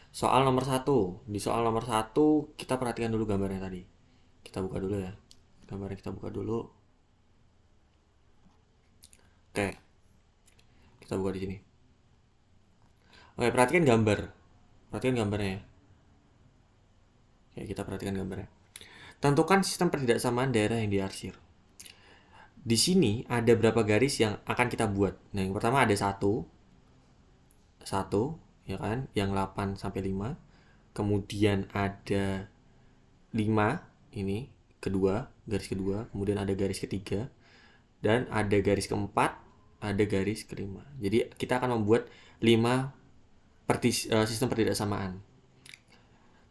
Soal nomor satu. Di soal nomor satu kita perhatikan dulu gambarnya tadi. Kita buka dulu ya. Gambarnya kita buka dulu. Oke, kita buka di sini. Oke, perhatikan gambar. Perhatikan gambarnya ya. Oke, kita perhatikan gambarnya. Tentukan sistem pertidaksamaan daerah yang diarsir. Di sini ada berapa garis yang akan kita buat. Nah, yang pertama ada satu, satu, ya kan, yang 8 sampai 5. Kemudian ada 5 ini kedua, garis kedua, kemudian ada garis ketiga, dan ada garis keempat, ada garis kelima. Jadi kita akan membuat 5 sistem pertidaksamaan.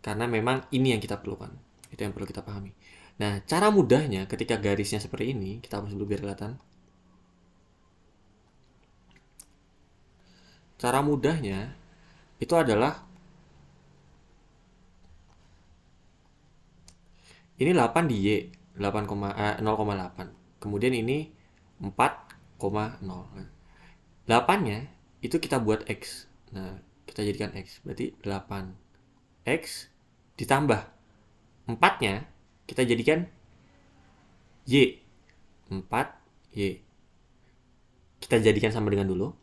Karena memang ini yang kita perlukan. Itu yang perlu kita pahami. Nah, cara mudahnya ketika garisnya seperti ini, kita hapus dulu biar kelihatan. Cara mudahnya itu adalah ini 8 di Y, 0,8. Kemudian ini 4,0. 8-nya itu kita buat X. Nah, kita jadikan X. Berarti 8X ditambah 4-nya kita jadikan Y. 4Y. Kita jadikan sama dengan dulu.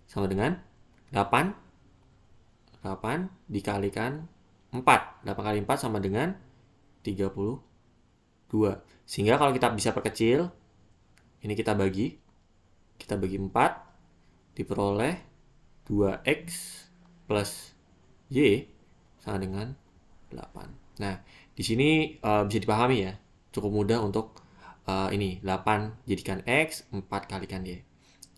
Sama dengan 8. 8 dikalikan 4. 8 kali 4 sama dengan 32. Sehingga kalau kita bisa perkecil, ini kita bagi 4, diperoleh 2X plus Y sama dengan 8. Nah, di sini bisa dipahami ya. Cukup mudah untuk ini 8 jadikan X, 4 kalikan Y.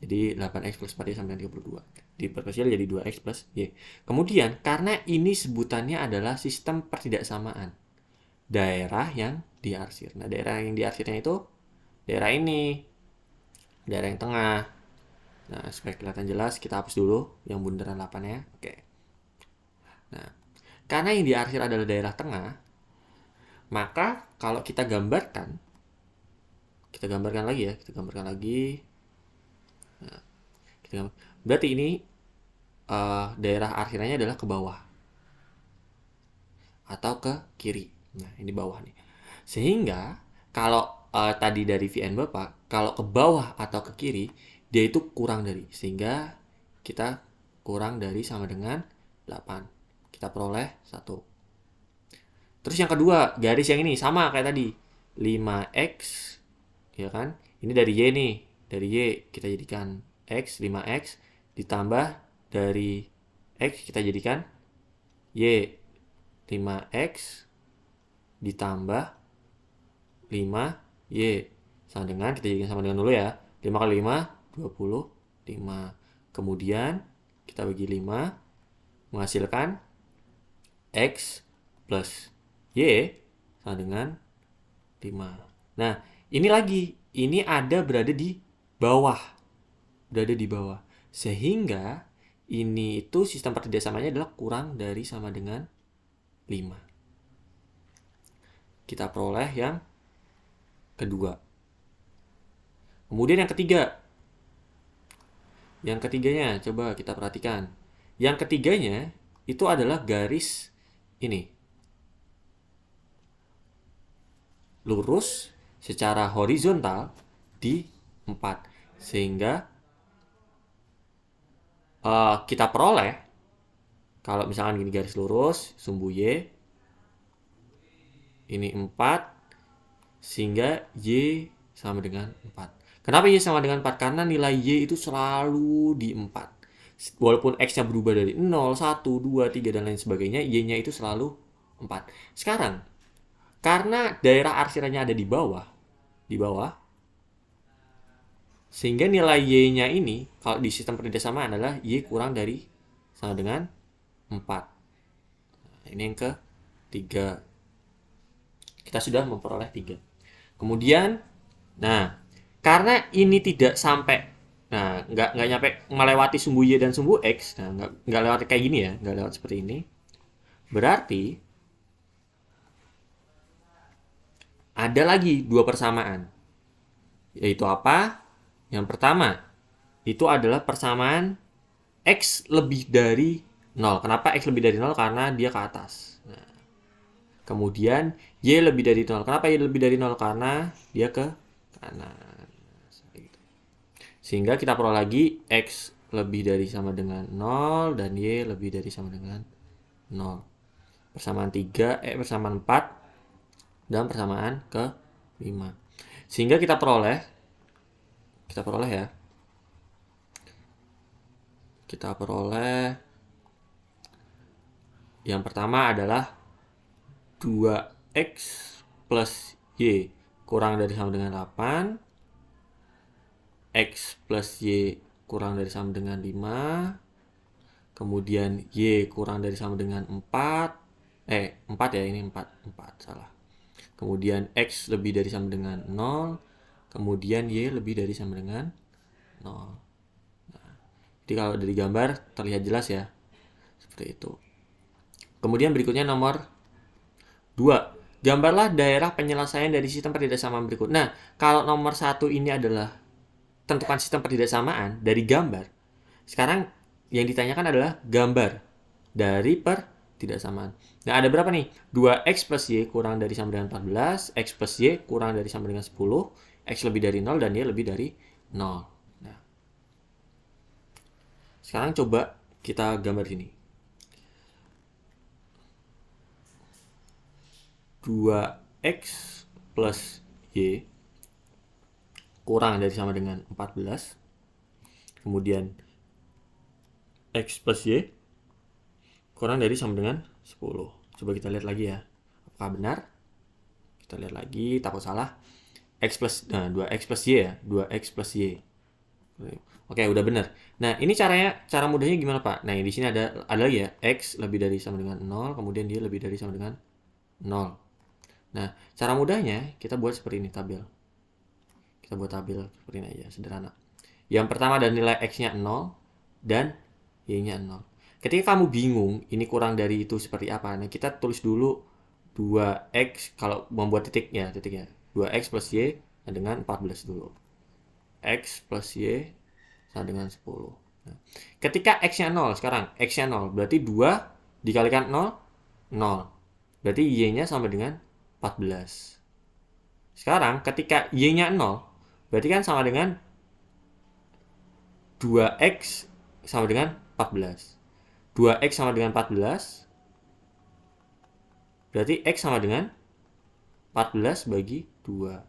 Jadi 8X plus 4Y sama dengan 32. Diperkecil jadi 2X plus Y. Kemudian, karena ini sebutannya adalah sistem pertidaksamaan daerah yang diarsir. Nah, daerah yang diarsirnya itu daerah ini, daerah yang tengah. Nah, supaya kelihatan jelas, kita hapus dulu yang bundaran 8-nya. Oke. Nah, karena yang diarsir adalah daerah tengah, maka kalau kita gambarkan lagi ya, kita gambarkan lagi. Nah, berarti ini daerah arsirnya adalah ke bawah atau ke kiri. Nah, ini bawah nih. Sehingga kalau tadi dari VN Bapak, kalau ke bawah atau ke kiri, dia itu kurang dari. Sehingga kita kurang dari sama dengan 8. Kita peroleh 1. Terus yang kedua, garis yang ini sama kayak tadi. 5X, ya kan? Ini dari Y nih. Dari Y kita jadikan X, 5X. Ditambah dari X kita jadikan Y. 5X ditambah 5Y sama dengan, kita jadikan sama dengan dulu ya, 5 kali 5 25. Kemudian kita bagi 5 menghasilkan X plus Y sama dengan 5. Nah, ini lagi, ini berada di bawah. Berada di bawah. Sehingga ini itu sistem pertidaksamaannya adalah kurang dari sama dengan 5. Kita peroleh yang kedua. Kemudian yang ketiga. Yang ketiganya coba kita perhatikan. Yang ketiganya itu adalah garis ini. Lurus secara horizontal di 4. Sehingga kita peroleh, kalau misalkan gini garis lurus, sumbu Y, ini 4, sehingga Y sama dengan 4. Kenapa Y sama dengan 4? Karena nilai Y itu selalu di 4. Walaupun X-nya berubah dari 0, 1, 2, 3, dan lain sebagainya, Y-nya itu selalu 4. Sekarang, karena daerah arsirannya ada di bawah, sehingga nilai Y-nya ini, kalau di sistem pertidaksamaan adalah Y kurang dari sama dengan 4. Nah, ini yang ketiga. Kita sudah memperoleh 3. Kemudian, nah, karena ini tidak sampai, nah, nggak nyampe melewati sumbu Y dan sumbu X, nah, nggak lewat kayak gini ya, nggak lewat seperti ini. Berarti ada lagi 2 persamaan. Yaitu apa? Yang pertama, itu adalah persamaan X lebih dari 0. Kenapa X lebih dari 0? Karena dia ke atas. Nah, kemudian Y lebih dari 0. Kenapa Y lebih dari 0? Karena dia ke kanan. Sehingga kita peroleh lagi X lebih dari sama dengan 0 dan Y lebih dari sama dengan 0. Persamaan 3, persamaan 4 dan persamaan ke 5. Sehingga kita peroleh ya. Kita peroleh yang pertama adalah 2X plus Y kurang dari sama dengan 8. X plus Y kurang dari sama dengan 5. Kemudian Y kurang dari sama dengan 4. 4 ya, ini 4 salah. Kemudian X lebih dari sama dengan 0. Kemudian Y lebih dari sama dengan 0. Nah, jadi kalau dari gambar terlihat jelas ya. Seperti itu. Kemudian berikutnya nomor 2. Gambarlah daerah penyelesaian dari sistem pertidaksamaan berikut. Nah, kalau nomor 1 ini adalah tentukan sistem pertidaksamaan dari gambar. Sekarang yang ditanyakan adalah gambar dari pertidaksamaan. Nah, ada berapa nih? 2X plus Y kurang dari sama dengan 14, X plus Y kurang dari sama dengan 10, X lebih dari 0, dan Y lebih dari 0. Nah, sekarang coba kita gambar sini. 2X plus Y kurang dari sama dengan 14. Kemudian X plus Y kurang dari sama dengan 10. Coba kita lihat lagi ya. Apakah benar? Kita lihat lagi, takut salah. X plus, nah 2X plus Y ya. 2X plus Y. Oke, udah benar. Nah, ini cara mudahnya gimana, Pak? Nah, di sini ada lagi ya. X lebih dari sama dengan 0, kemudian dia lebih dari sama dengan 0. Nah, cara mudahnya kita buat seperti ini tabel. Kita buat tabel seperti ini aja, sederhana. Yang pertama ada nilai X-nya 0 dan Y-nya 0. Ketika kamu bingung ini kurang dari itu seperti apa, nah kita tulis dulu 2X kalau membuat titiknya. 2X plus Y dengan 14 dulu. X plus Y sama dengan 10. Nah, ketika X-nya 0 sekarang, X-nya 0 berarti 2 dikalikan 0, 0. Berarti Y-nya sama dengan 14. Sekarang ketika Y-nya 0, berarti kan sama dengan 2X sama dengan 14. 2X sama dengan 14, berarti X sama dengan 14 bagi 2.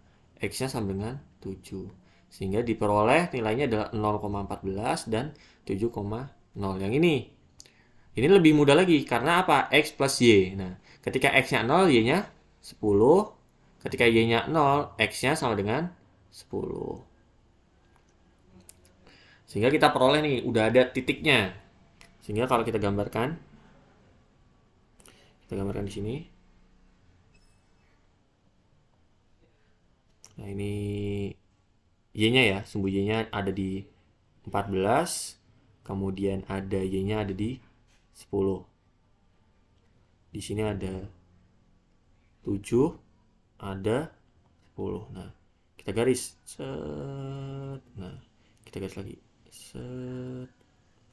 X-nya sama dengan 7. Sehingga diperoleh nilainya adalah 0,14 dan 7,0. Yang ini. Ini lebih mudah lagi. Karena apa? X plus Y. Nah, ketika X-nya 0, Y-nya 10. Ketika Y-nya 0, X-nya sama dengan 10. Sehingga kita peroleh nih, udah ada titiknya. Sehingga kalau kita gambarkan di sini. Nah, ini Y-nya ya, sumbu Y-nya ada di 14, kemudian ada Y-nya ada di 10. Di sini ada 7, ada 10. Nah, kita garis. Set. Nah, kita garis lagi. Set.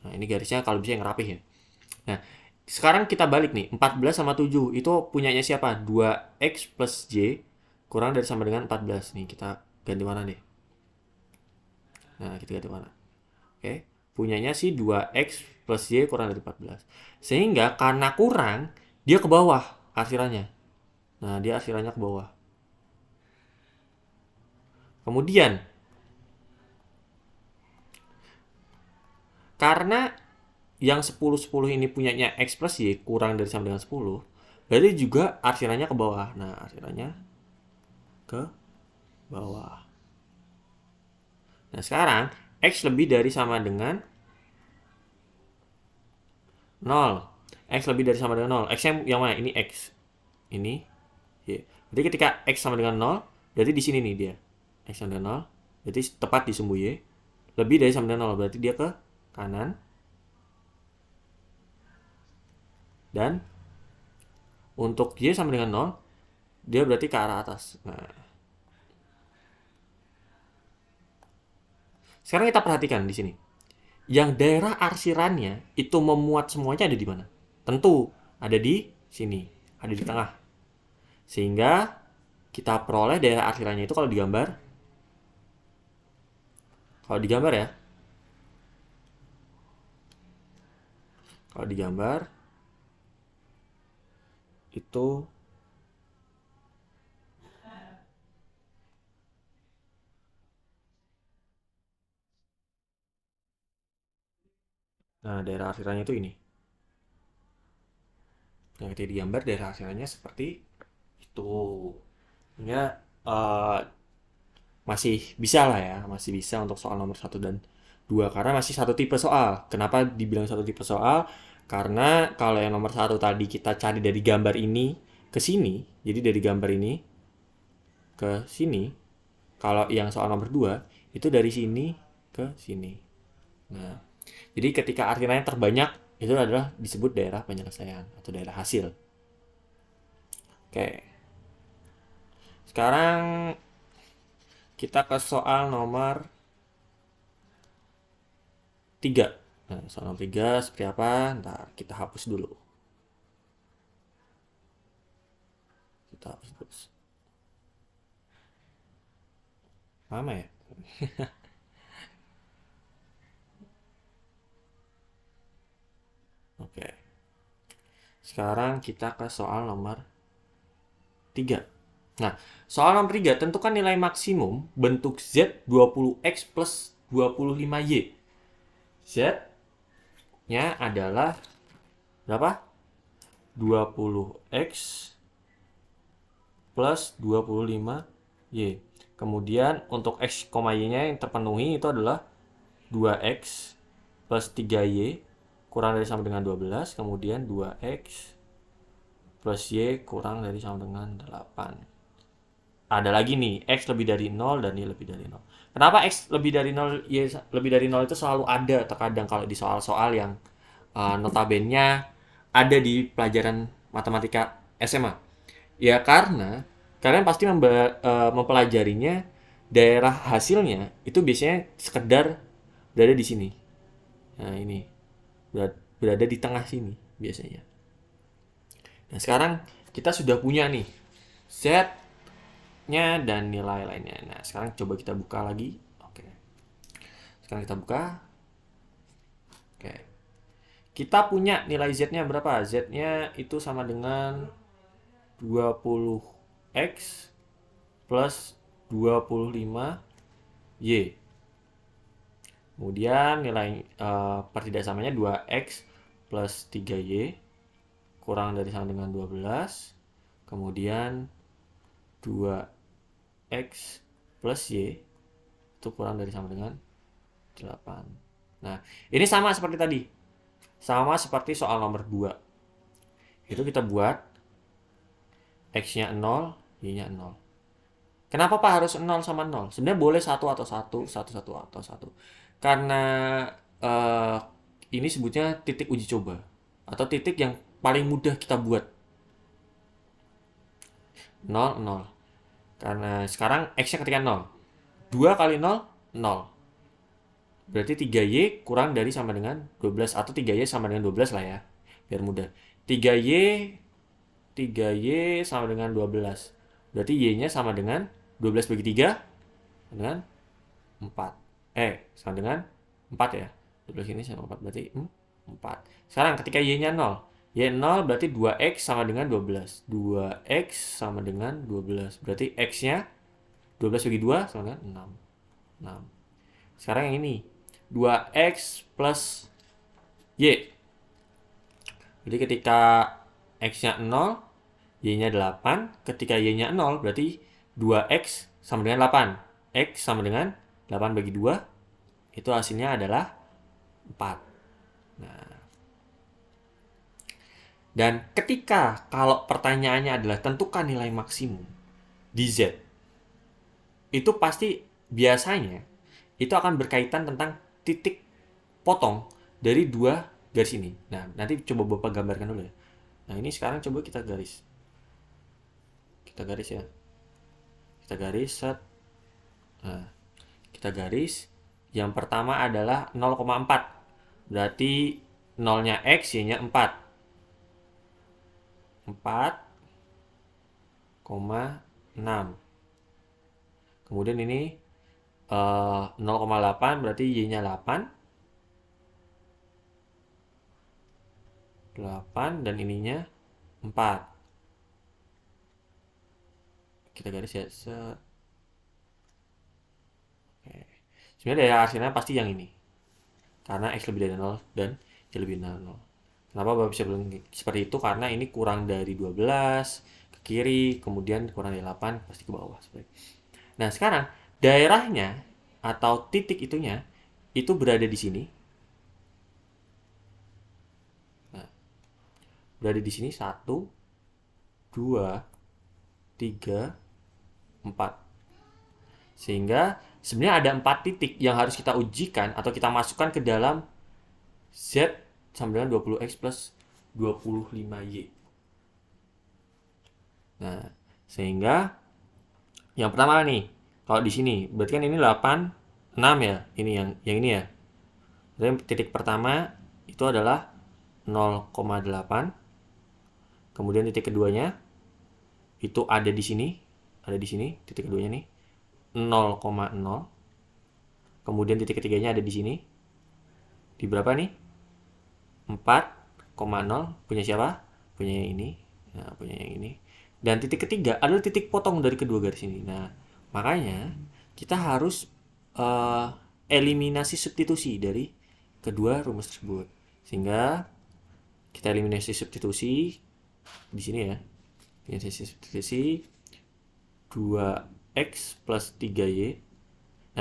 Nah, ini garisnya kalau bisa yang rapih ya. Nah, sekarang kita balik nih. 14 sama 7 itu punyanya siapa? 2X plus Y kurang dari sama dengan 14. Nih, kita ganti warna deh. Nah, kita ganti warna. Oke. Punyanya sih 2X plus Y kurang dari 14. Sehingga karena kurang, dia ke bawah arsirannya. Nah, dia arsirannya ke bawah. Kemudian, karena yang 10-10 ini punyanya X plus Y kurang dari sama dengan 10, berarti juga arsirannya ke bawah. Nah, arsirannya ke bawah. Nah, sekarang X lebih dari sama dengan 0. X lebih dari sama dengan 0. X yang mana? Ini X. Ini Y. Jadi ketika X sama dengan 0, berarti di sini nih dia. X sama dengan 0, berarti tepat di sumbu Y. Lebih dari sama dengan 0, berarti dia ke kanan. Dan untuk Y sama dengan 0, dia berarti ke arah atas. Nah, sekarang kita perhatikan di sini. Yang daerah arsirannya itu memuat semuanya ada di mana? Tentu ada di sini, ada di tengah. Sehingga kita peroleh daerah arsirannya itu kalau digambar ya, kalau digambar itu, nah daerah arsirannya itu ini. Yang ketika digambar daerah arsirannya seperti itu. Ya, masih bisa lah ya, masih bisa untuk soal nomor satu dan 2 karena masih satu tipe soal. Kenapa dibilang satu tipe soal? Karena kalau yang nomor satu tadi kita cari dari gambar ini ke sini, jadi dari gambar ini ke sini. Kalau yang soal nomor 2 itu dari sini ke sini. Nah, jadi ketika artinya terbanyak itu adalah disebut daerah penyelesaian atau daerah hasil. Oke. Sekarang kita ke soal nomor 3. Nah, soal nomor 3 seperti apa? Ntar kita hapus dulu. Kita hapus terus. Lama ya? Oke. Sekarang kita ke soal nomor 3. Nah, soal nomor 3, tentukan nilai maksimum bentuk Z 20X plus 25Y. Z-nya adalah berapa? 20X plus 25Y. Kemudian untuk X, Y-nya yang terpenuhi itu adalah 2X plus 3Y kurang dari sama dengan 12. Kemudian 2X plus Y kurang dari sama dengan 8. Ada lagi nih, X lebih dari 0 dan Y lebih dari 0. Kenapa X lebih dari 0, Y lebih dari 0 itu selalu ada terkadang kalau di soal-soal yang notabene ada di pelajaran matematika SMA? Ya karena kalian pasti mempelajarinya daerah hasilnya itu biasanya sekedar berada di sini. Nah ini berada di tengah sini biasanya. Nah sekarang kita sudah punya nih Z-nya dan nilai lainnya. Nah sekarang coba kita buka lagi. Oke. Sekarang kita buka. Oke. Kita punya nilai Z-nya berapa? Z-nya itu sama dengan 20X plus 25Y. Kemudian nilai pertidaksamanya 2X plus 3Y kurang dari sama dengan 12. Kemudian 2X plus Y itu kurang dari sama dengan 8. Nah, ini sama seperti tadi. Sama seperti soal nomor 2. Itu kita buat X-nya 0, Y-nya 0. Kenapa Pak harus 0 sama 0? Sebenarnya boleh 1 atau 1, 1, 1 atau 1. Karena eh, ini sebutnya titik uji coba. Atau titik yang paling mudah kita buat. 0, 0. Karena sekarang X-nya ketika 0. 2 kali 0, 0. Berarti 3Y kurang dari sama dengan 12. Atau 3Y sama dengan 12 lah ya. Biar mudah. 3Y 3Y sama dengan 12. Berarti Y-nya sama dengan 12 bagi 3 dengan 4. Sama dengan 4 ya. 12 ini sama 4 berarti 4. Sekarang ketika Y-nya 0. Y 0 berarti 2X sama dengan 12. 2X sama dengan 12. Berarti X-nya 12 bagi 2 sama dengan 6. 6. Sekarang yang ini. 2X plus Y. Jadi ketika X-nya 0, Y-nya 8. Ketika Y-nya 0, berarti 2X sama dengan 8. X sama dengan 8 bagi 2. Itu hasilnya adalah 4. Nah, dan ketika kalau pertanyaannya adalah tentukan nilai maksimum di Z, itu pasti biasanya itu akan berkaitan tentang titik potong dari dua garis ini. Nah, nanti coba Bapak gambarkan dulu ya. Nah, ini sekarang coba kita garis. Kita garis ya. Kita garis set. Nah, kita garis. Yang pertama adalah 0,4. berarti nolnya X, Y-nya 4. 4,6. Kemudian ini 0,8 berarti Y-nya 8. 8 dan ininya 4. Kita garis ya. Oke. Sebenarnya dari hasilnya pasti yang ini. Karena X lebih dari 0 dan Y lebih dari 0. Kenapa Bapak bisa bilang seperti itu? Karena ini kurang dari 12 ke kiri, kemudian kurang dari 8 pasti ke bawah. Nah, sekarang daerahnya atau titik itunya itu berada di sini. Nah, berada di sini 1, 2, 3, 4. Sehingga sebenarnya ada 4 titik yang harus kita ujikan atau kita masukkan ke dalam Z sama dengan 20X plus 25Y. Nah, sehingga yang pertama nih, kalau di sini berarti kan ini 8, 6 ya. Ini yang ini ya. Jadi titik pertama itu adalah 0,8. Kemudian titik keduanya itu ada di sini. Ada di sini titik keduanya nih. 0,0. Kemudian titik ketiganya ada di sini. Di berapa nih? 4,0. Punya siapa? Punya yang ini. Nah, punya yang ini. Dan titik ketiga adalah titik potong dari kedua garis ini. Nah, makanya kita harus eliminasi substitusi dari kedua rumus tersebut. Sehingga kita eliminasi substitusi di sini ya. Eliminasi substitusi 2X plus 3Y.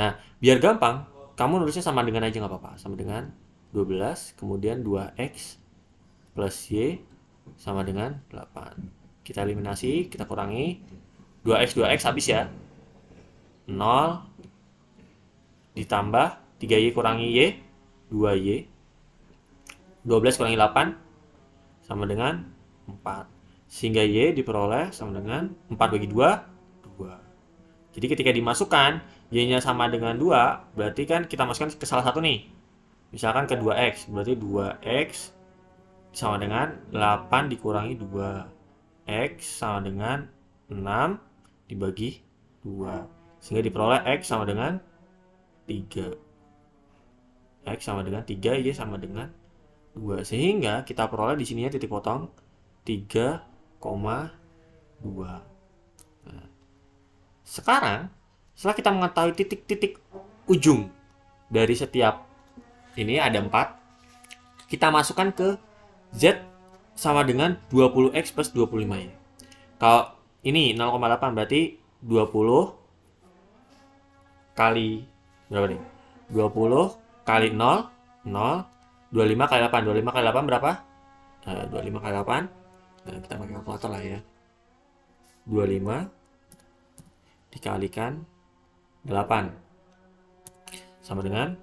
Nah, biar gampang, kamu nulisnya sama dengan aja nggak apa-apa. Sama dengan 12, kemudian 2X plus Y sama dengan 8. Kita eliminasi, kita kurangi. 2X habis ya. 0 ditambah 3Y kurangi Y, 2Y. 12 kurangi 8 sama dengan 4. Sehingga Y diperoleh sama dengan 4 bagi 2, 2. Jadi ketika dimasukkan, Y-nya sama dengan 2, berarti kan kita masukkan ke salah satu nih. Misalkan ke 2X, berarti 2X sama dengan 8 dikurangi 2. X sama dengan 6 dibagi 2. Sehingga diperoleh X sama dengan 3. X sama dengan 3, Y sama dengan 2. Sehingga kita peroleh di sininya titik potong 3,2. Nah, sekarang setelah kita mengetahui titik-titik ujung dari setiap ini ada 4, kita masukkan ke Z sama dengan 20X plus 25Y. Kalau ini 0,8 berarti 20 kali berapa nih? 20 kali 0, 0. 25 kali 8. 25 kali 8 berapa? 25 kali 8. Nah, kita pakai kalkulator lah ya. 25 dikalikan 8 sama dengan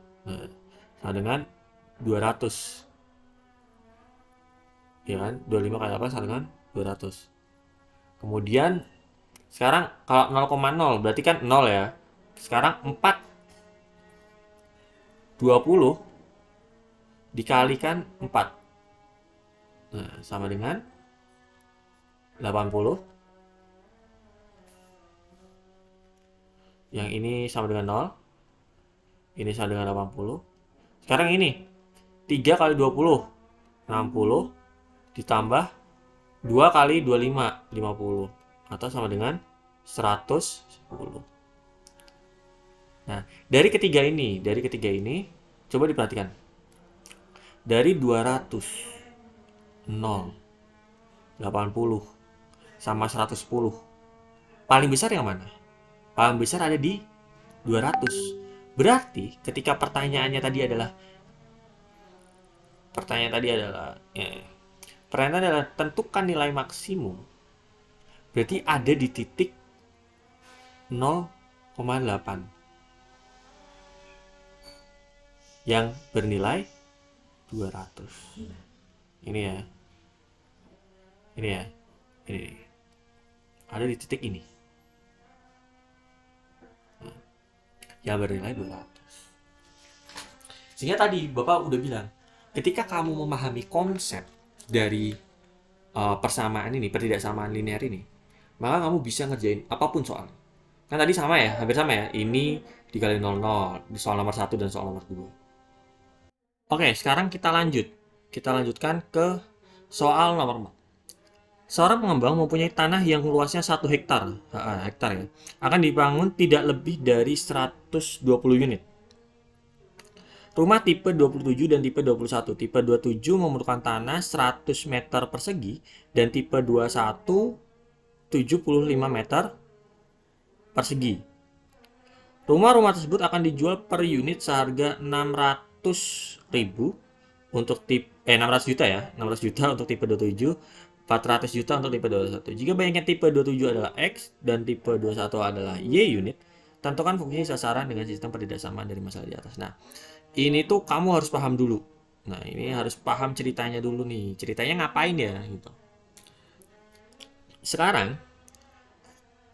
200. Ya kan? 25 kali 8 sama dengan 200. Kemudian sekarang kalau 0,0 berarti kan 0 ya. Sekarang 4 20 dikalikan 4. Nah, sama dengan 80. Yang ini sama dengan 0. Ini sama dengan 80. Sekarang ini 3 kali 20 60 ditambah 2 kali 25 50 atau sama dengan 110. Nah, dari ketiga ini coba diperhatikan. Dari 200 0 80 sama 110. Paling besar yang mana? Paling besar ada di 200. Berarti ketika pertanyaannya tadi adalah tentukan nilai maksimum. Berarti ada di titik 0,8 yang bernilai 200. Ini ya. Ini ada di titik ini. Yang bernilai 200. Sehingga tadi Bapak udah bilang, ketika kamu memahami konsep dari persamaan ini, pertidaksamaan linear ini, maka kamu bisa ngerjain apapun soal. Kan tadi sama ya, hampir sama ya. Ini dikali 00 di soal nomor 1 dan soal nomor 2. Oke, sekarang kita lanjut. Kita lanjutkan ke soal nomor 4. Seorang pengembang mempunyai tanah yang luasnya 1 hektar, hektar ya, akan dibangun tidak lebih dari 120 unit. Rumah tipe 27 dan tipe 21. Tipe 27 memerlukan tanah 100 meter persegi dan tipe 21 75 meter persegi. Rumah-rumah tersebut akan dijual per unit seharga 600.000 untuk tipe 600 juta ya, 600 juta untuk tipe 27, 400 juta untuk tipe 21. Jika banyaknya tipe 27 adalah X dan tipe 21 adalah Y unit, tentukan fungsi sasaran dengan sistem pertidaksamaan dari masalah di atas. Nah, ini tuh kamu harus paham dulu. Nah, ini harus paham ceritanya dulu nih. Ceritanya ngapain ya gitu. Sekarang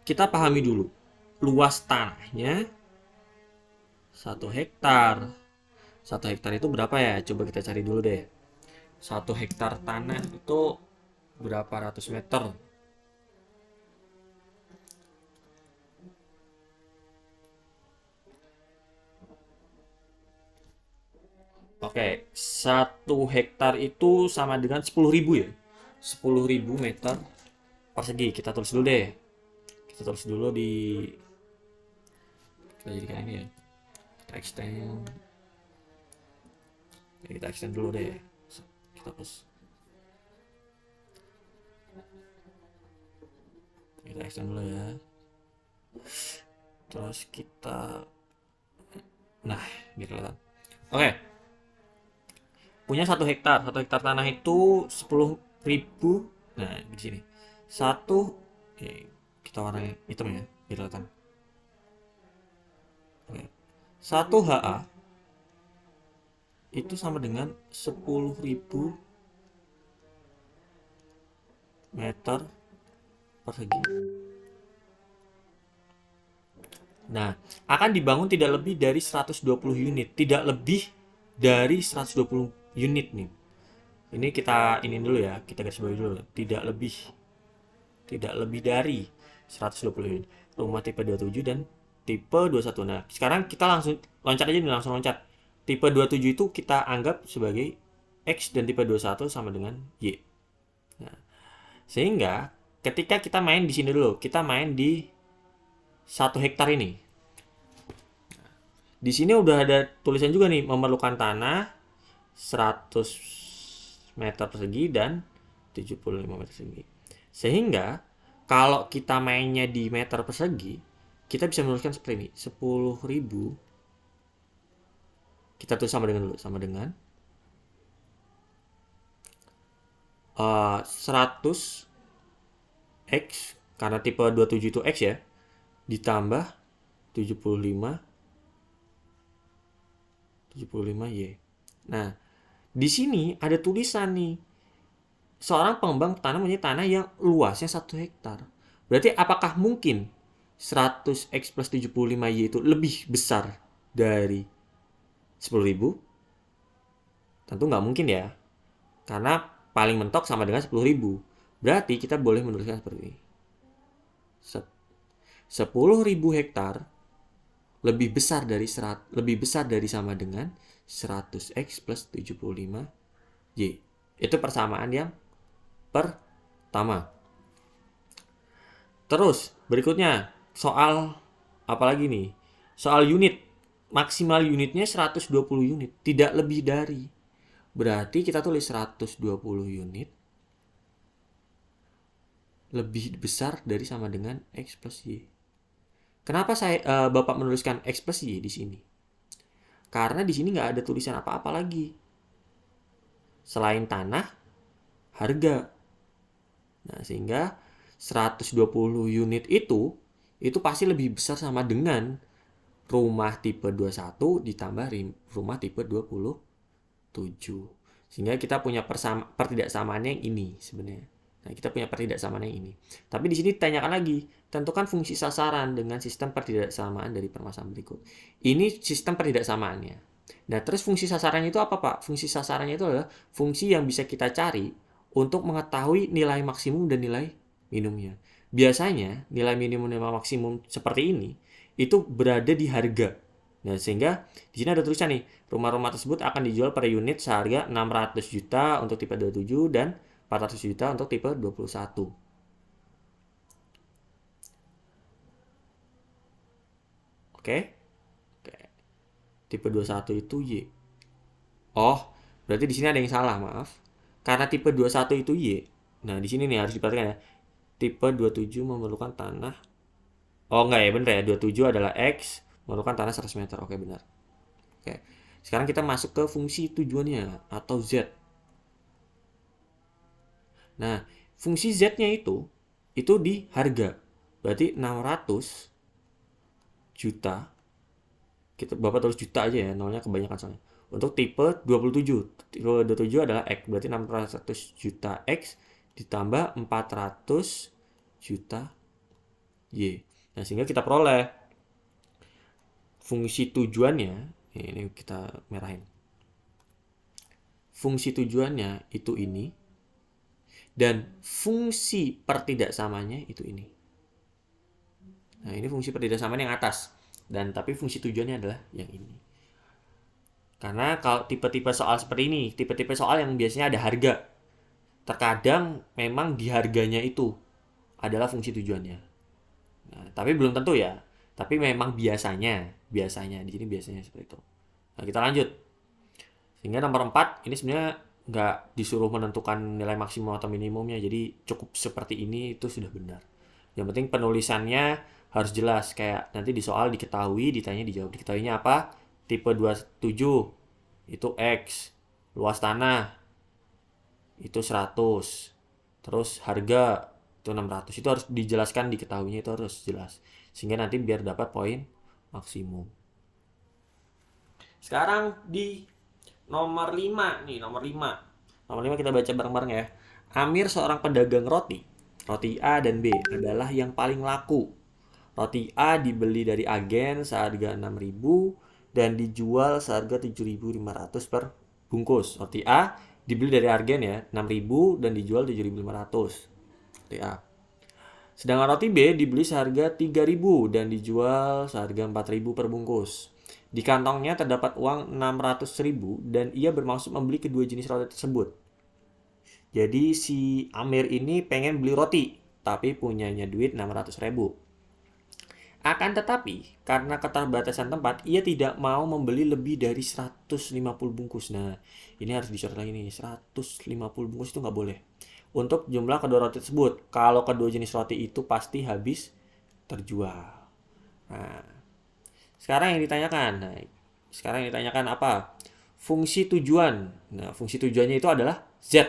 kita pahami dulu luas tanahnya 1 hektar. 1 hektar itu berapa ya? Coba kita cari dulu deh. 1 hektar tanah itu berapa ratus meter? Oke, 1 hektar itu sama dengan 10.000 ya. 10.000 meter persegi. Kita tulis dulu deh. Kita tulis dulu di, kita jadikan ini ya. Kita extend. Ya, kita extend dulu deh. Kita hapus. Kita extend dulu ya. Terus kita, nah, biar kelihatan. Oke. Punya 1 hektar. 1 hektar tanah itu 10.000. Nah, di sini. 1, kita warnanya hitam ya, biar kelihatan. Oke. 1 HA itu sama dengan 10.000 meter persegi. Nah, akan dibangun tidak lebih dari 120 unit. Tidak lebih dari 120 unit nih. Ini kita ini dulu ya, kita garis bawahi dulu. Tidak lebih dari 120 unit. Rumah tipe 27 dan tipe 21. Nah, sekarang kita langsung loncat aja nih, langsung loncat. Tipe 27 itu kita anggap sebagai X dan tipe 21 sama dengan Y. Nah, sehingga ketika kita main di sini dulu, kita main di 1 hektar ini. Di sini udah ada tulisan juga nih, memerlukan tanah 100 meter persegi dan 75 meter persegi. Sehingga kalau kita mainnya di meter persegi, kita bisa menuliskan seperti ini, 10.000. Kita tulis sama dengan dulu, sama dengan 100 X, karena tipe 27 itu X ya, ditambah 75 Y. Nah, di sini ada tulisan nih, seorang pengembang tanah punya tanah yang luasnya 1 hektar. Berarti apakah mungkin 100 X plus 75 Y itu lebih besar dari 10.000? Tentu nggak mungkin ya. Karena paling mentok sama dengan 10.000. Berarti kita boleh menuliskan seperti ini. 10.000 hektar lebih besar dari sama dengan 100 X plus 75 Y. Itu persamaan yang pertama. Terus berikutnya soal apa lagi nih? Soal unit. Maksimal unitnya 120 unit, tidak lebih dari. Berarti kita tulis 120 unit lebih besar dari sama dengan X plus Y. Kenapa Bapak menuliskan X plus Y di sini? Karena di sini nggak ada tulisan apa-apa lagi. Selain tanah, harga. Nah, sehingga 120 unit itu pasti lebih besar sama dengan rumah tipe 21 ditambah rumah tipe 27. Sehingga kita punya pertidaksamaannya yang ini sebenarnya. Nah, kita punya pertidaksamaan yang ini. Tapi di sini ditanyakan lagi, tentukan fungsi sasaran dengan sistem pertidaksamaan dari permasalahan berikut. Ini sistem pertidaksamaannya. Nah, terus fungsi sasarannya itu apa, Pak? Fungsi sasarannya itu adalah fungsi yang bisa kita cari untuk mengetahui nilai maksimum dan nilai minimumnya. Biasanya, nilai minimum dan nilai maksimum seperti ini itu berada di harga. Nah, sehingga di sini ada tulisan nih, rumah-rumah tersebut akan dijual per unit seharga 600 juta untuk tipe 27 dan 400 juta untuk tipe 21. Oke? Oke. Tipe 21 itu Y. Oh, berarti di sini ada yang salah, maaf. Karena tipe 21 itu Y. Nah, di sini nih harus diperhatikan ya. Tipe 27 memerlukan tanah. Oh, enggak ya, bener ya. 27 adalah X, memerlukan tanah 100 meter. Oke, benar. Oke. Sekarang kita masuk ke fungsi tujuannya atau Z. Nah, fungsi Z-nya itu di harga. Berarti 600 juta. Bapak tulis juta aja ya, nolnya kebanyakan soalnya. Untuk tipe 27. Tipe 27 adalah X, berarti 600 juta X ditambah 400 juta Y. Nah, sehingga kita peroleh fungsi tujuannya, ini kita merahin. Fungsi tujuannya itu ini, dan fungsi pertidaksamanya itu ini. Nah, ini fungsi pertidaksamaan yang atas. Dan tapi fungsi tujuannya adalah yang ini. Karena kalau tipe-tipe soal seperti ini, tipe-tipe soal yang biasanya ada harga, terkadang memang di harganya itu adalah fungsi tujuannya. Nah, tapi belum tentu ya. Tapi memang biasanya di sini biasanya seperti itu. Nah, kita lanjut. Sehingga nomor 4 ini sebenarnya nggak disuruh menentukan nilai maksimum atau minimumnya, jadi cukup seperti ini itu sudah benar. Yang penting penulisannya harus jelas, kayak nanti di soal diketahui, ditanya dijawab. Diketahuinya apa? Tipe 27 itu X, luas tanah itu 100, terus harga itu 600. Itu harus dijelaskan, diketahuinya itu harus jelas, sehingga nanti biar dapat poin maksimum. Sekarang di nomor 5 nih, nomor 5 kita baca bareng-bareng ya. Amir seorang pedagang roti. Roti A dan B adalah yang paling laku. Roti A dibeli dari agen seharga 6.000 dan dijual seharga 7.500 per bungkus. Roti A dibeli dari agen ya, 6.000 dan dijual 7.500. Roti A. Sedangkan roti B dibeli seharga 3.000 dan dijual seharga 4.000 per bungkus. Di kantongnya terdapat uang 600.000 dan ia bermaksud membeli kedua jenis roti tersebut. Jadi si Amir ini pengen beli roti, tapi punyanya duit 600.000. Akan tetapi, karena keterbatasan tempat, ia tidak mau membeli lebih dari 150 bungkus. Nah, ini harus dicatat lagi nih, 150 bungkus itu nggak boleh. Untuk jumlah kedua roti tersebut, kalau kedua jenis roti itu pasti habis terjual. Nah, sekarang yang ditanyakan apa? Fungsi tujuan. Nah, fungsi tujuannya itu adalah Z.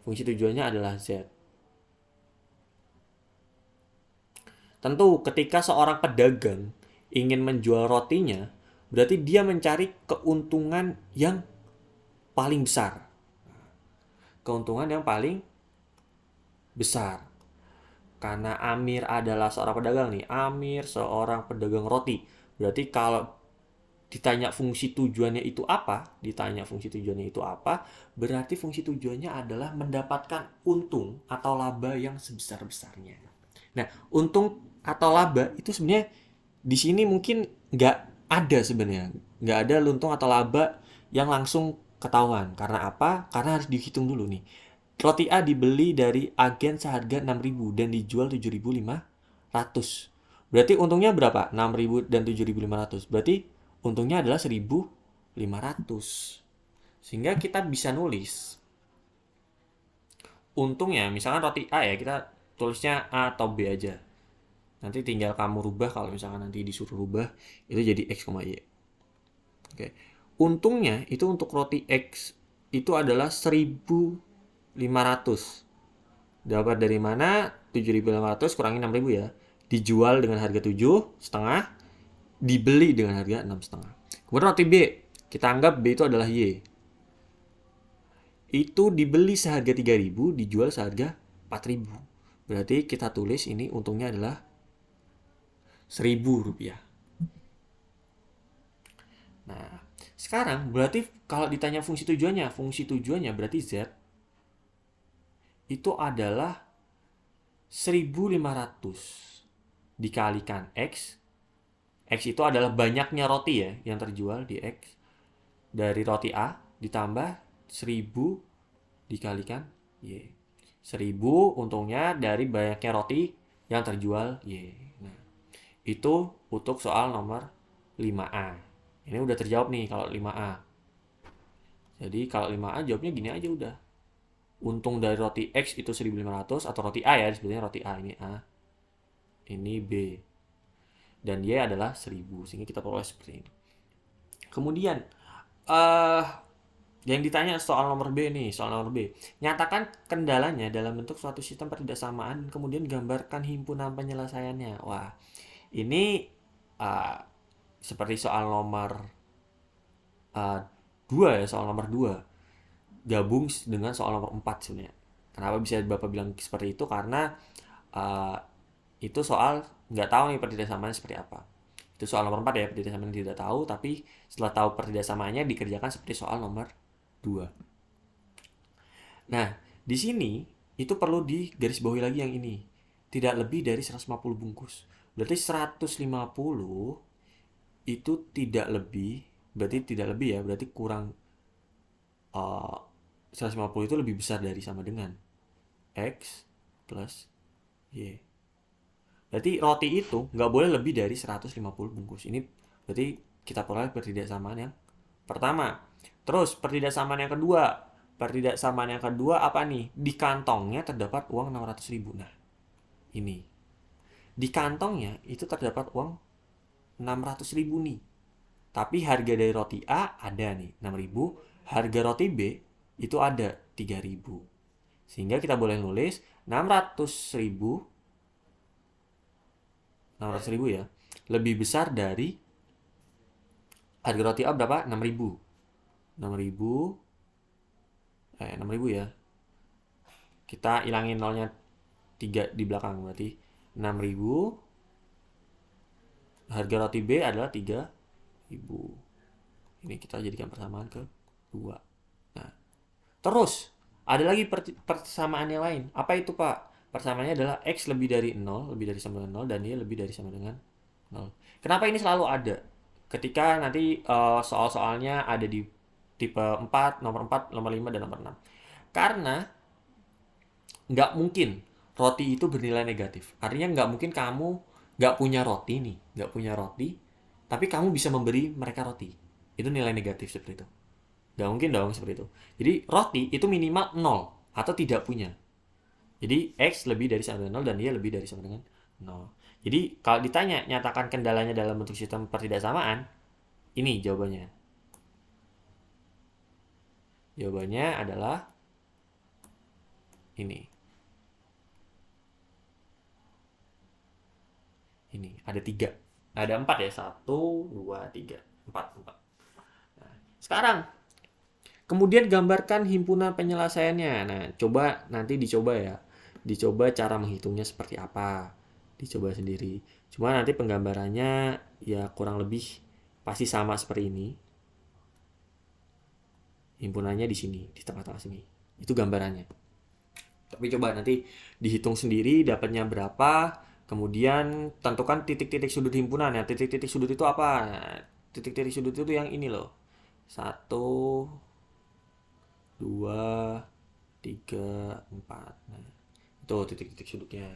Fungsi tujuannya adalah Z. Tentu ketika seorang pedagang ingin menjual rotinya, berarti dia mencari keuntungan yang paling besar. Keuntungan yang paling besar. Karena Amir adalah seorang pedagang nih. Amir seorang pedagang roti. Berarti kalau ditanya fungsi tujuannya itu apa, berarti fungsi tujuannya adalah mendapatkan untung atau laba yang sebesar-besarnya. Nah, untung atau laba itu sebenarnya di sini mungkin nggak ada sebenarnya. Nggak ada untung atau laba yang langsung ketahuan. Karena apa? Karena harus dihitung dulu nih. Roti A dibeli dari agen seharga 6.000 dan dijual 7.500. Berarti untungnya berapa? 6.000 dan 7.500. Berarti untungnya adalah 1.500. Sehingga kita bisa nulis untungnya, misalkan roti A ya, kita tulisnya A atau B aja. Nanti tinggal kamu rubah, kalau misalkan nanti disuruh rubah, itu jadi X, Y. Oke. Untungnya itu untuk roti X itu adalah 1.500. Dapat dari mana? 7.500 kurangi 6.000 ya. Dijual dengan harga 7,5, dibeli dengan harga 6,5. Kemudian roti B, kita anggap B itu adalah Y. Itu dibeli seharga 3.000, dijual seharga 4.000. Berarti kita tulis ini untungnya adalah 1.000 rupiah. Nah, Sekarang berarti kalau ditanya fungsi tujuannya berarti Z itu adalah 1500 dikalikan X. X itu adalah banyaknya roti ya yang terjual di X. Dari roti A ditambah 1000 dikalikan Y. 1000 untungnya dari banyaknya roti yang terjual Y. Nah, itu untuk soal nomor 5A. Ini udah terjawab nih kalau 5A. Jadi kalau 5A jawabnya gini aja udah. Untung dari roti X itu 1500 atau roti A ya, sebetulnya roti A ini A. Ini B. Dan Y adalah 1000 sehingga kita peroleh seperti ini. Kemudian yang ditanya soal nomor B nih, soal nomor B. Nyatakan kendalanya dalam bentuk suatu sistem pertidaksamaan, kemudian gambarkan himpunan penyelesaiannya. Wah, ini seperti soal nomor 2 ya, soal nomor 2. Gabung dengan soal nomor 4 sebenarnya. Kenapa bisa Bapak bilang seperti itu? Karena itu soal nggak tahu nih pertidaksamaannya seperti apa. Itu soal nomor 4 ya, pertidaksamaan tidak tahu, tapi setelah tahu pertidaksamaannya dikerjakan seperti soal nomor 2. Nah, di sini itu perlu digarisbawahi lagi yang ini. Tidak lebih dari 150 bungkus. Berarti 150 itu tidak lebih, ya, berarti kurang 150 itu lebih besar dari sama dengan X plus Y. Berarti roti itu nggak boleh lebih dari 150 bungkus. Ini berarti kita peroleh pertidaksamaan yang pertama. Terus pertidaksamaan yang kedua. Pertidaksamaan yang kedua apa nih? Di kantongnya terdapat uang 600.000. Nah, ini. Di kantongnya itu terdapat uang 600.000 nih. Tapi harga dari roti A ada nih 6.000. Harga roti B itu ada 3.000. Sehingga kita boleh nulis 600.000 ya, lebih besar dari harga roti A berapa? 6.000 ya. Kita ilangin nolnya 3 di belakang, berarti 6.000. Harga roti B adalah 3.000. Ini kita jadikan persamaan kedua. Nah, terus ada lagi persamaan yang lain. Apa itu, Pak? Persamaannya adalah X lebih dari 0, lebih dari sama dengan 0, dan Y lebih dari sama dengan 0. Kenapa ini selalu ada? Ketika nanti soal-soalnya ada di tipe 4, nomor 5, dan nomor 6. Karena nggak mungkin roti itu bernilai negatif. Artinya nggak mungkin kamu nggak punya roti, tapi kamu bisa memberi mereka roti. Itu nilai negatif seperti itu. Nggak mungkin dong seperti itu. Jadi roti itu minimal 0 atau tidak punya. Jadi X lebih dari sama dengan 0 dan Y lebih dari sama dengan 0. Jadi kalau ditanya nyatakan kendalanya dalam bentuk sistem pertidaksamaan, ini jawabannya. Jawabannya adalah ini. Ini ada 3. Ada 4 ya. 1, 2, 3. 4. Nah, sekarang kemudian gambarkan himpunan penyelesaiannya. Nah, nanti dicoba ya. Dicoba cara menghitungnya seperti apa. Dicoba sendiri. Cuma nanti penggambarannya ya kurang lebih pasti sama seperti ini. Himpunannya di sini, di tengah-tengah sini. Itu gambarannya. Tapi coba nanti dihitung sendiri dapatnya berapa. Kemudian tentukan titik-titik sudut himpunan ya. Titik-titik sudut itu apa? Nah, titik-titik sudut itu yang ini loh. 1, 2, 3, 4. Nah, itu titik-titik sudutnya.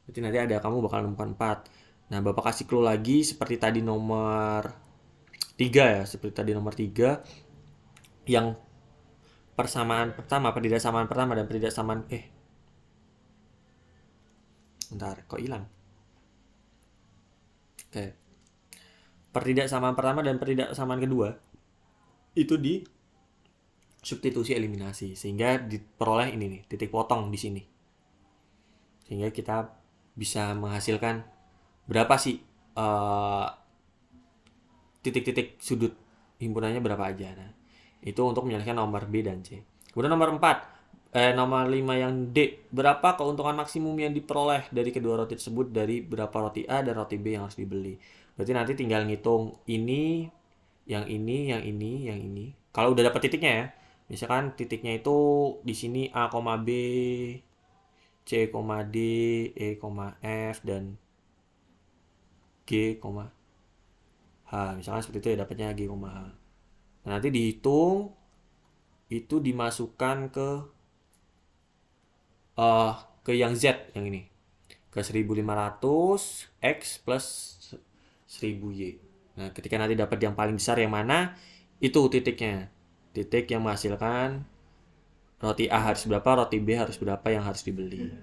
Berarti nanti kamu bakal nemukan 4. Nah, Bapak kasih clue lagi seperti tadi nomor 3 ya. Seperti tadi nomor 3. Yang pertidaksamaan pertama dan pertidaksamaan bentar, kok hilang? Oke. Pertidaksamaan pertama dan pertidaksamaan kedua itu di substitusi eliminasi sehingga diperoleh ini nih, titik potong di sini. Sehingga kita bisa menghasilkan berapa sih titik-titik sudut himpunannya berapa aja. Nah, itu untuk menyelesaikan nomor B dan C. Kemudian nomor 4, nomor 5 yang D, berapa keuntungan maksimum yang diperoleh dari kedua roti tersebut dari berapa roti A dan roti B yang harus dibeli. Berarti nanti tinggal ngitung ini yang ini, yang ini, yang ini. Kalau udah dapat titiknya ya, misalkan titiknya itu di sini A, B, C, D, E, F, dan G, H. Misalkan seperti itu ya, dapatnya G, H. Nah, nanti dihitung, itu dimasukkan uh, ke yang Z, yang ini. Ke 1500 X plus 1000 Y. Nah, ketika nanti dapat yang paling besar yang mana, itu titiknya. Titik yang menghasilkan roti A harus berapa, roti B harus berapa yang harus dibeli.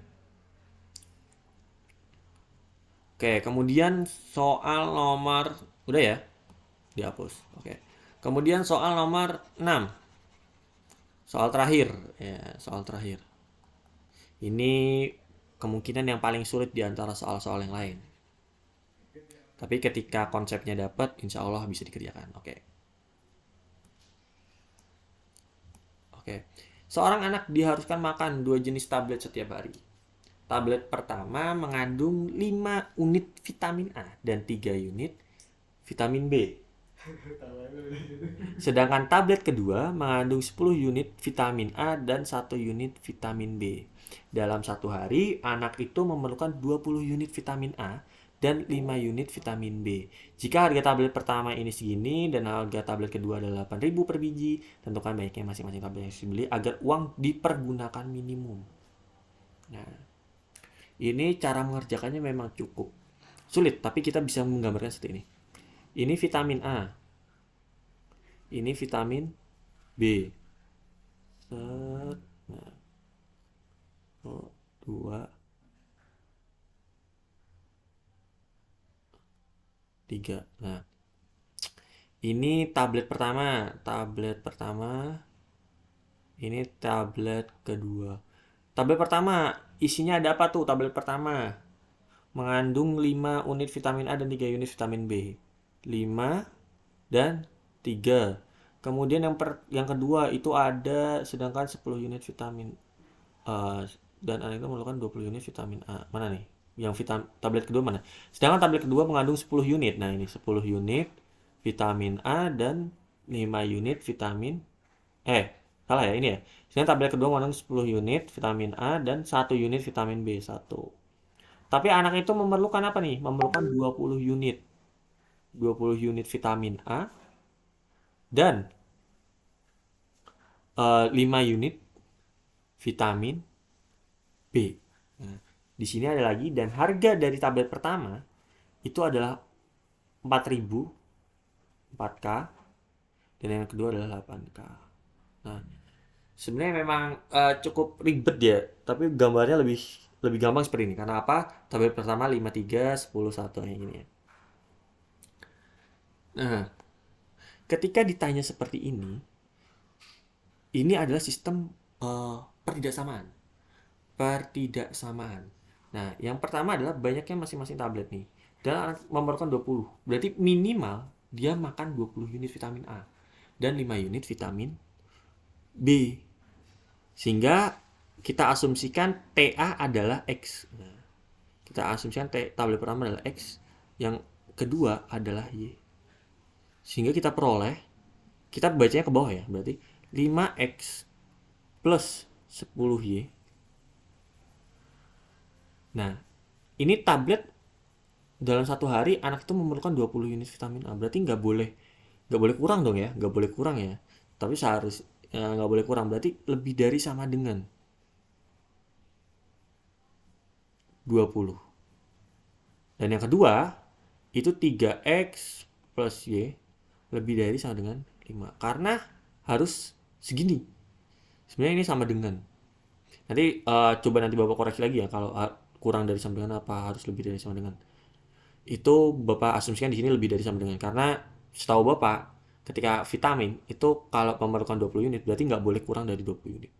Oke, kemudian soal nomor, udah ya? Dihapus. Oke. Kemudian soal nomor 6. Soal terakhir. Ya, soal terakhir. Ini kemungkinan yang paling sulit di antara soal-soal yang lain. Tapi ketika konsepnya dapat, insya Allah bisa dikerjakan. Oke. Oke. Seorang anak diharuskan makan 2 jenis tablet setiap hari. Tablet pertama mengandung 5 unit vitamin A dan 3 unit vitamin B. Sedangkan tablet kedua mengandung 10 unit vitamin A dan 1 unit vitamin B. Dalam satu hari, anak itu memerlukan 20 unit vitamin A dan 5 unit vitamin B. Jika harga tablet pertama ini segini dan harga tablet kedua adalah 8.000 per biji, tentukan banyaknya masing-masing tablet yang harus dibeli agar uang dipergunakan minimum. Nah, ini cara mengerjakannya memang cukup sulit, tapi kita bisa menggambarkan seperti ini. Ini vitamin A. Ini vitamin B. Set. Nah, 2, 3. Nah, ini tablet pertama. Tablet pertama. Ini tablet kedua. Tablet pertama, isinya ada apa tuh tablet pertama? Mengandung 5 unit vitamin A dan 3 unit vitamin B. 5 dan 3. Kemudian yang kedua itu ada sedangkan 10 unit vitamin dan anak itu memerlukan 20 unit vitamin A. Mana nih? Yang tablet kedua mana? Sedangkan tablet kedua mengandung 10 unit. Nah, ini 10 unit vitamin A dan 5 unit vitamin salah ya ini ya. Sedangkan tablet kedua mengandung 10 unit vitamin A dan 1 unit vitamin B1. Tapi anak itu memerlukan apa nih? Memerlukan 20 unit. 20 unit vitamin A dan 5 unit vitamin B. Nah, di sini ada lagi dan harga dari tablet pertama itu adalah 4.000 4K dan yang kedua adalah 8K. Nah, sebenarnya memang cukup ribet ya, tapi gambarnya lebih gampang seperti ini. Karena apa? Tablet pertama 53 10 1 yang ini ya. Nah, ketika ditanya seperti ini adalah sistem pertidaksamaan. Pertidaksamaan. Nah, yang pertama adalah banyaknya masing-masing tablet nih. Dan memerlukan 20. Berarti minimal dia makan 20 unit vitamin A dan 5 unit vitamin B. Sehingga kita asumsikan TA adalah X. Nah, kita asumsikan tablet pertama adalah X, yang kedua adalah Y. Sehingga kita peroleh, kita bacanya ke bawah ya, berarti 5X plus 10Y. Nah, ini tablet dalam satu hari anak itu memerlukan 20 unit vitamin A. Berarti nggak boleh kurang dong ya, nggak boleh kurang ya. Tapi nggak boleh kurang, berarti lebih dari sama dengan 20. Dan yang kedua, itu 3X plus Y lebih dari sama dengan 5. Karena harus segini. Sebenarnya ini sama dengan. Nanti coba nanti Bapak koreksi lagi ya, kalau kurang dari sama dengan apa harus lebih dari sama dengan. Itu Bapak asumsikan di sini lebih dari sama dengan. Karena setahu Bapak, ketika vitamin, itu kalau memerlukan 20 unit, berarti nggak boleh kurang dari 20 unit.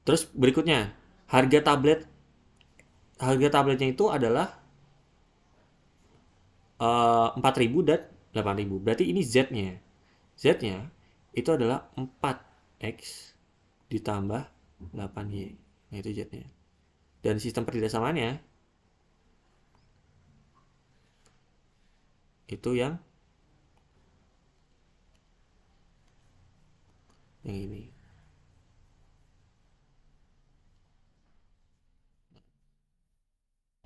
Terus berikutnya, harga tabletnya itu adalah 4.000 dan 8.000. Berarti ini Z-nya. Z-nya itu adalah 4X ditambah 8Y. Nah, itu Z-nya. Dan sistem pertidaksamaannya itu yang yang ini.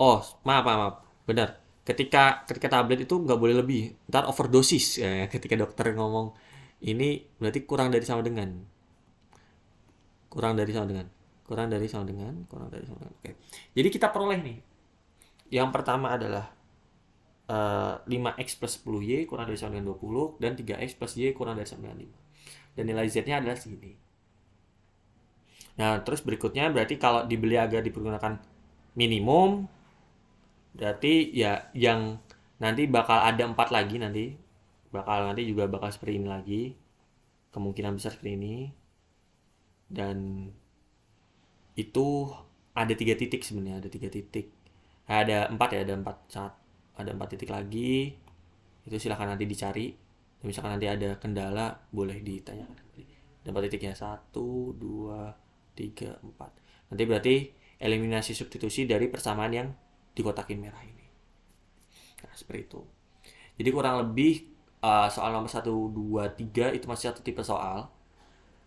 Oh, maaf. Benar. Ketika tablet itu nggak boleh lebih. Ntar overdosis. Ya, ketika dokter ngomong ini berarti kurang dari sama dengan. Kurang dari sama dengan. Kurang dari sama dengan. Kurang dari sama dengan. Oke. Jadi kita peroleh nih. Yang pertama adalah 5x plus 10y kurang dari sama dengan 20 dan 3x plus y kurang dari sama dengan 5. Dan nilai z-nya adalah segini. Nah, terus berikutnya berarti kalau dibeli agar dipergunakan minimum, berarti ya yang nanti bakal ada 4 lagi nanti. Nanti juga bakal seperti ini lagi. Kemungkinan besar seperti ini. Dan itu ada 3 titik sebenarnya, ada 3 titik. Ada 4 ya, ada 4 titik lagi. Itu silahkan nanti dicari. Dan misalkan nanti ada kendala, boleh ditanyakan. Ada 4 titiknya, 1, 2, 3, 4. Nanti berarti eliminasi substitusi dari persamaan yang dikotakin merah ini. Nah, seperti itu. Jadi kurang lebih soal nomor 1, 2, 3 itu masih satu tipe soal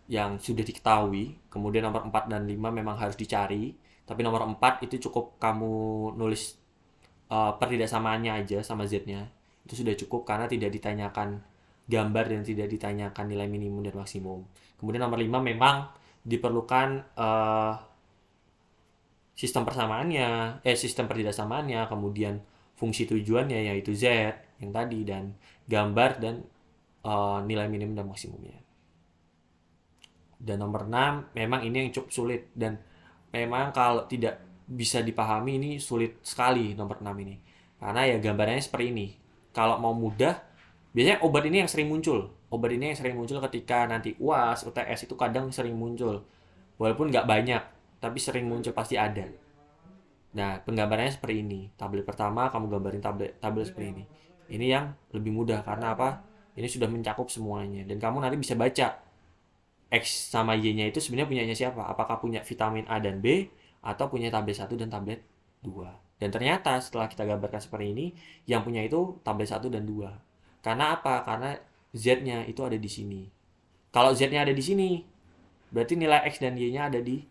yang sudah diketahui. Kemudian nomor 4 dan 5 memang harus dicari. Tapi nomor 4 itu cukup kamu nulis pertidaksamaannya aja sama Z-nya. Itu sudah cukup karena tidak ditanyakan gambar dan tidak ditanyakan nilai minimum dan maksimum. Kemudian nomor 5 memang diperlukan sistem pertidaksamaannya, kemudian fungsi tujuannya yaitu Z yang tadi, dan gambar dan nilai minimum dan maksimumnya. Dan nomor 6 memang ini yang cukup sulit, dan memang kalau tidak bisa dipahami ini sulit sekali nomor 6 ini. Karena ya gambarnya seperti ini. Kalau mau mudah, biasanya obat ini yang sering muncul. Obat ini yang sering muncul ketika nanti UAS, UTS itu kadang sering muncul. Walaupun nggak banyak, tapi sering muncul, pasti ada. Nah, penggambarannya seperti ini. Tablet pertama kamu gambarin tablet seperti ini. Ini yang lebih mudah karena apa? Ini sudah mencakup semuanya, dan kamu nanti bisa baca X sama Y-nya itu sebenarnya punyanya siapa? Apakah punya vitamin A dan B atau punya tablet 1 dan tablet 2? Dan ternyata setelah kita gambarkan seperti ini, yang punya itu tablet 1 dan 2. Karena apa? Karena Z-nya itu ada di sini. Kalau Z-nya ada di sini, berarti nilai X dan Y-nya ada di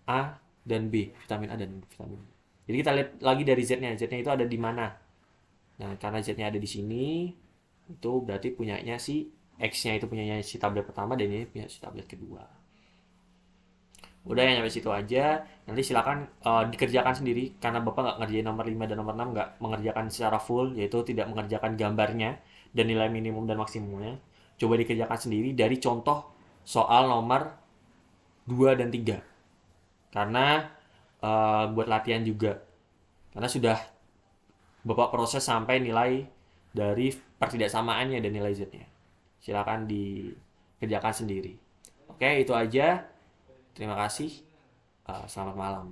A dan B, vitamin A dan vitamin B. Jadi kita lihat lagi dari Z-nya. Z-nya itu ada di mana? Nah, karena Z-nya ada di sini, itu berarti punyanya si X-nya itu punyanya si tablet pertama dan ini punya si tablet kedua. Udah ya, nyampe situ aja. Nanti silakan dikerjakan sendiri karena Bapak nggak ngerjain nomor 5 dan nomor 6, nggak mengerjakan secara full, yaitu tidak mengerjakan gambarnya dan nilai minimum dan maksimumnya. Coba dikerjakan sendiri dari contoh soal nomor 2 dan 3. Karena buat latihan juga. Karena sudah Bapak proses sampai nilai dari pertidaksamaannya dan nilai Z-nya. Silakan dikerjakan sendiri. Oke, itu aja. Terima kasih. Selamat malam.